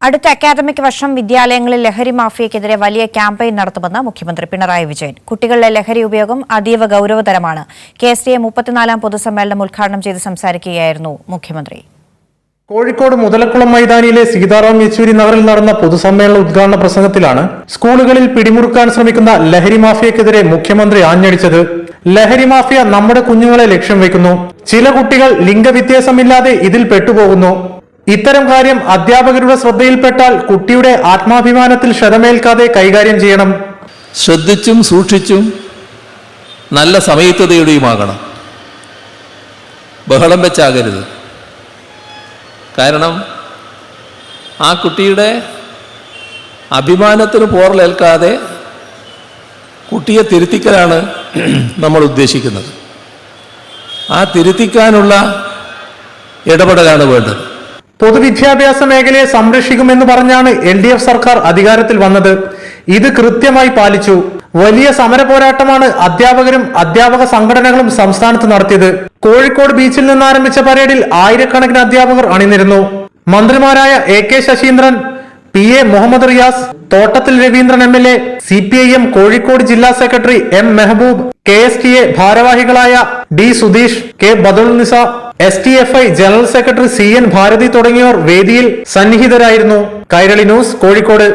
അടുത്ത അക്കാദമിക് വർഷം വിദ്യാലയങ്ങളിൽ ലഹരി മാഫിയക്കെതിരെ വലിയ ക്യാമ്പയിൻ നടത്തുമെന്ന് മുഖ്യമന്ത്രി പിണറായി വിജയൻ. കുട്ടികളിലെ ലഹരി ഉപയോഗം അതീവ ഗൌരവതരമാണ്. KSDA 34ാം പൊതുസമ്മേളനം ഉദ്ഘാടനം ചെയ്ത് സംസാരിക്കുകയായിരുന്നു മുഖ്യമന്ത്രി. കോഴിക്കോട് മുതലക്കുളം മൈതാനിയിലെ സീതാറാം യെച്ചൂരി നഗറിൽ നടന്ന പൊതുസമ്മേളന ഉദ്ഘാടന പ്രസംഗത്തിലാണ് സ്കൂളുകളിൽ പിടിമുറുക്കാൻ ശ്രമിക്കുന്ന ലഹരി മാഫിയക്കെതിരെ മുഖ്യമന്ത്രി ആഞ്ഞടിച്ചത്. ലഹരി മാഫിയ നമ്മുടെ കുഞ്ഞുങ്ങളെ ലക്ഷ്യം വെക്കുന്നു. ചില കുട്ടികൾ ലിംഗവ്യത്യാസമില്ലാതെ ഇതിൽ പെട്ടുപോകുന്നു. ഇത്തരം കാര്യം അധ്യാപകരുടെ ശ്രദ്ധയിൽപ്പെട്ടാൽ കുട്ടിയുടെ ആത്മാഭിമാനത്തിൽ ക്ഷതമേൽക്കാതെ കൈകാര്യം ചെയ്യണം. ശ്രദ്ധിച്ചും സൂക്ഷിച്ചും നല്ല സമയത്തതയുടെയുമാകണം. ബഹളം വെച്ചാകരുത്. കാരണം ആ കുട്ടിയുടെ അഭിമാനത്തിന് പോറലേൽക്കാതെ കുട്ടിയെ തിരുത്തിക്കലാണ് നമ്മൾ ഉദ്ദേശിക്കുന്നത്. ആ തിരുത്തിക്കാനുള്ള ഇടപെടലാണ് വേണ്ടത്. പൊതുവിദ്യാഭ്യാസ മേഖലയെ സംരക്ഷിക്കുമെന്ന് പറഞ്ഞാണ് LDF സർക്കാർ അധികാരത്തിൽ വന്നത്. ഇത് കൃത്യമായി പാലിച്ചു. വലിയ സമര പോരാട്ടമാണ് അധ്യാപകരും അധ്യാപക സംഘടനകളും സംസ്ഥാനത്ത് നടത്തിയത്. കോഴിക്കോട് ബീച്ചിൽ നിന്ന് ആരംഭിച്ച പരേഡിൽ ആയിരക്കണക്കിന് അധ്യാപകർ അണിനിരന്നു. മന്ത്രിമാരായ AK Saseendran, PA Muhammad Riyas, Thottathil Raveendran MLA, CPIM Kozhikode ജില്ലാ സെക്രട്ടറി M മെഹബൂബ്, KSTA ഭാരവാഹികളായ D Sudheesh, K Badul Nisa, STFI general secretary CN Bharathi തുടങ്ങിയവർ വേദിയിൽ സന്നിഹിതരായിരുന്നു. കൈരളി ന്യൂസ്, കോഴിക്കോട്.